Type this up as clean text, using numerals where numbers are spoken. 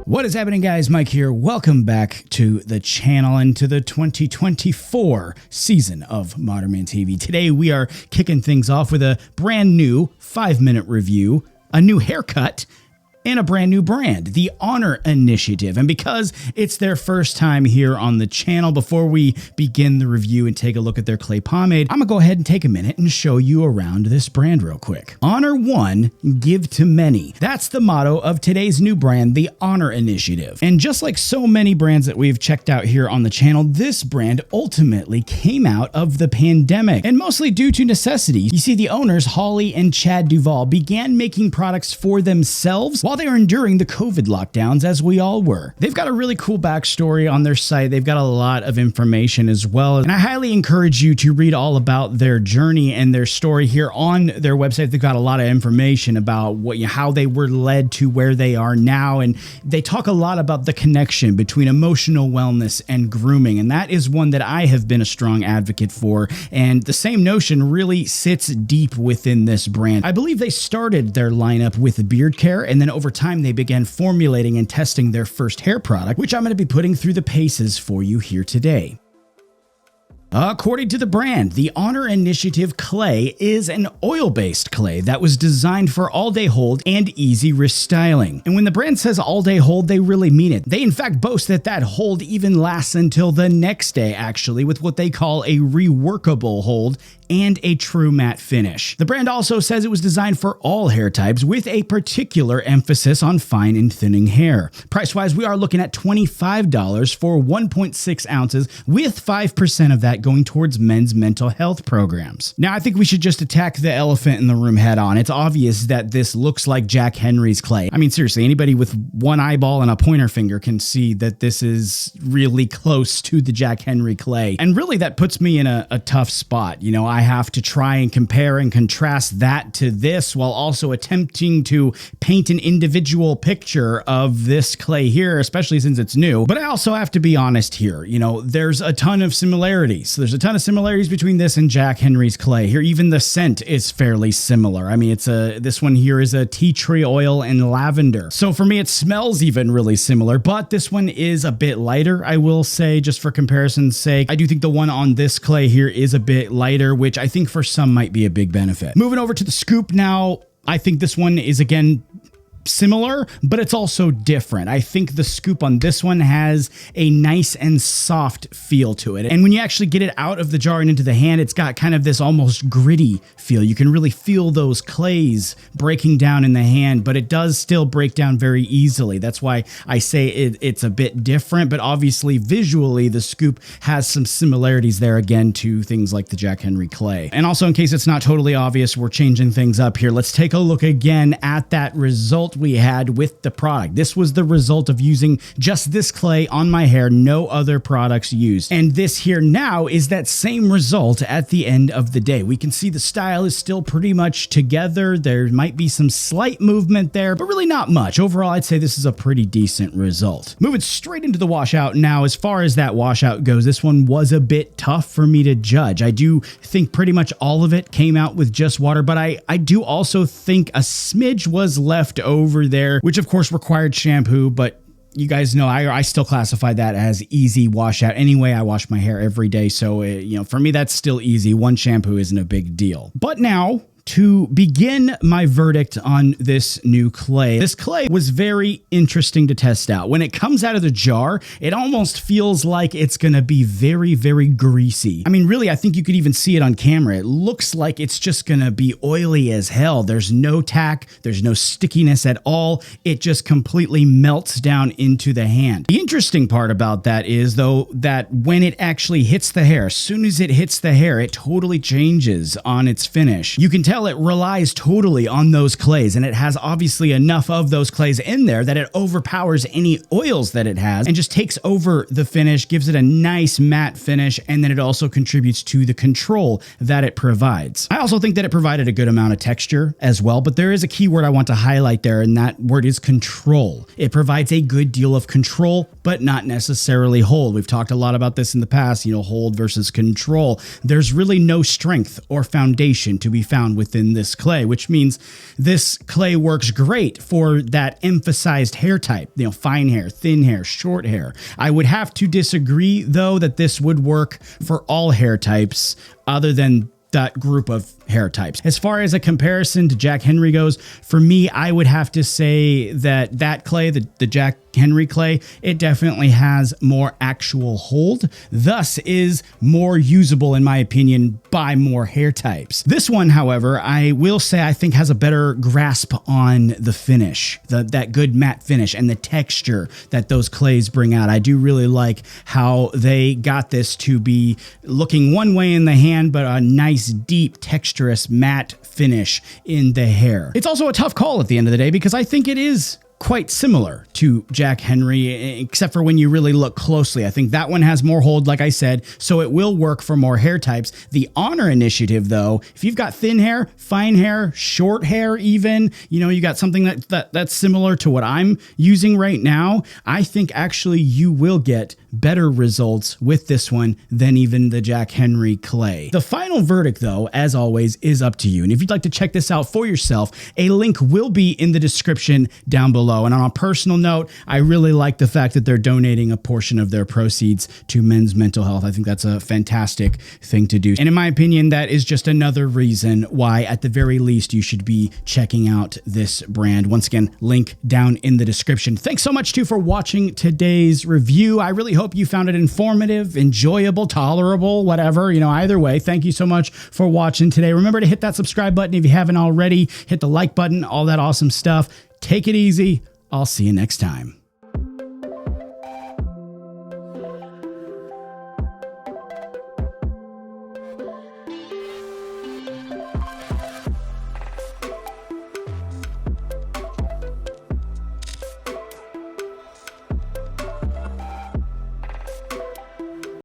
What is happening, guys? Mike here. Welcome back to the channel and to the 2024 season of Modern Man TV. Today we are kicking things off with a brand new 5-minute review, a new haircut, and a brand new brand, the Honor Initiative. And because it's their first time here on the channel, before we begin the review and take a look at their clay pomade, I'm gonna go ahead and take a minute and show you around this brand real quick. Honor one, give to many. That's the motto of today's new brand, the Honor Initiative. And just like so many brands that we've checked out here on the channel, this brand ultimately came out of the pandemic, and mostly due to necessity. You see, the owners, Holly and Chad Duvall, began making products for themselves while they were enduring the COVID lockdowns, as we all were. They've got a really cool backstory on their site. They've got a lot of information as well, and I highly encourage you to read all about their journey and their story here on their website. They've got a lot of information about how they were led to where they are now, and they talk a lot about the connection between emotional wellness and grooming, and that is one that I have been a strong advocate for, and the same notion really sits deep within this brand. I believe they started their lineup with beard care, and then over time they began formulating and testing their first hair product, which I'm going to be putting through the paces for you here today. According to the brand, the Honor Initiative clay is an oil-based clay that was designed for all-day hold and easy restyling. And when the brand says all-day hold, they really mean it. They in fact boast that that hold even lasts until the next day, actually, with what they call a reworkable hold and a true matte finish. The brand also says it was designed for all hair types, with a particular emphasis on fine and thinning hair. Price-wise, we are looking at $25 for 1.6 ounces, with 5% of that going towards men's mental health programs. Now, I think we should just attack the elephant in the room head on. It's obvious that this looks like Jack Henry's clay. I mean, seriously, anybody with one eyeball and a pointer finger can see that this is really close to the Jack Henry clay. And really, that puts me in a tough spot. You know, I have to try and compare and contrast that to this while also attempting to paint an individual picture of this clay here, especially since it's new. But I also have to be honest here. You know, there's a ton of similarities. There's a ton of similarities between this and Jack Henry's clay here. Even the scent is fairly similar. I mean, this one here is a tea tree oil and lavender. So for me, it smells even really similar, but this one is a bit lighter, I will say, just for comparison's sake. I do think the one on this clay here is a bit lighter, which I think for some might be a big benefit. Moving over to the scoop now, I think this one is, again, similar, but it's also different. I think the scoop on this one has a nice and soft feel to it. And when you actually get it out of the jar and into the hand, it's got kind of this almost gritty feel. You can really feel those clays breaking down in the hand, but it does still break down very easily. That's why I say it's a bit different, but obviously visually the scoop has some similarities there again to things like the Jack Henry clay. And also, in case it's not totally obvious, we're changing things up here. Let's take a look again at that result we had with the product. This was the result of using just this clay on my hair, no other products used. And this here now is that same result at the end of the day. We can see the style is still pretty much together. There might be some slight movement there, but really not much. Overall, I'd say this is a pretty decent result. Moving straight into the washout now, as far as that washout goes, this one was a bit tough for me to judge. I do think pretty much all of it came out with just water, but I do also think a smidge was left over there, which of course required shampoo, but you guys know I still classify that as easy washout. Anyway, I wash my hair every day, so you know, for me that's still easy. One shampoo isn't a big deal. But now, to begin my verdict on this new clay. This clay was very interesting to test out. When it comes out of the jar, it almost feels like it's gonna be very, very greasy. I mean, really, I think you could even see it on camera. It looks like it's just gonna be oily as hell. There's no tack, there's no stickiness at all. It just completely melts down into the hand. The interesting part about that is, though, that when it actually hits the hair, as soon as it hits the hair, it totally changes on its finish. You can tell it relies totally on those clays, and it has obviously enough of those clays in there that it overpowers any oils that it has and just takes over the finish, gives it a nice matte finish, and then it also contributes to the control that it provides. I also think that it provided a good amount of texture as well, but there is a key word I want to highlight there, and that word is control. It provides a good deal of control but not necessarily hold. We've talked a lot about this in the past, hold versus control. There's really no strength or foundation to be found within this clay, which means this clay works great for that emphasized hair type, fine hair, thin hair, short hair. I would have to disagree, though, that this would work for all hair types other than that group of hair types. As far as a comparison to Jack Henry goes, for me, I would have to say that clay, the Jack Henry clay, it definitely has more actual hold, thus is more usable, in my opinion, by more hair types. This one, however, I will say I think has a better grasp on the finish, that good matte finish and the texture that those clays bring out. I do really like how they got this to be looking one way in the hand, but a nice, deep, texturous matte finish in the hair. It's also a tough call at the end of the day because I think it is quite similar to Jack Henry, except for when you really look closely. I think that one has more hold, like I said, so it will work for more hair types. The Honor Initiative, though, if you've got thin hair, fine hair, short hair even, you got something that's similar to what I'm using right now, I think actually you will get better results with this one than even the Jack Henry clay. The final verdict, though, as always, is up to you. And if you'd like to check this out for yourself, a link will be in the description down below. And on a personal note, I really like the fact that they're donating a portion of their proceeds to men's mental health. I think that's a fantastic thing to do. And in my opinion, that is just another reason why, at the very least, you should be checking out this brand. Once again, link down in the description. Thanks so much, too, for watching today's review. I really hope you found it informative, enjoyable, tolerable, whatever, either way. Thank you so much for watching today. Remember to hit that subscribe button if you haven't already. Hit the like button, all that awesome stuff. Take it easy. I'll see you next time.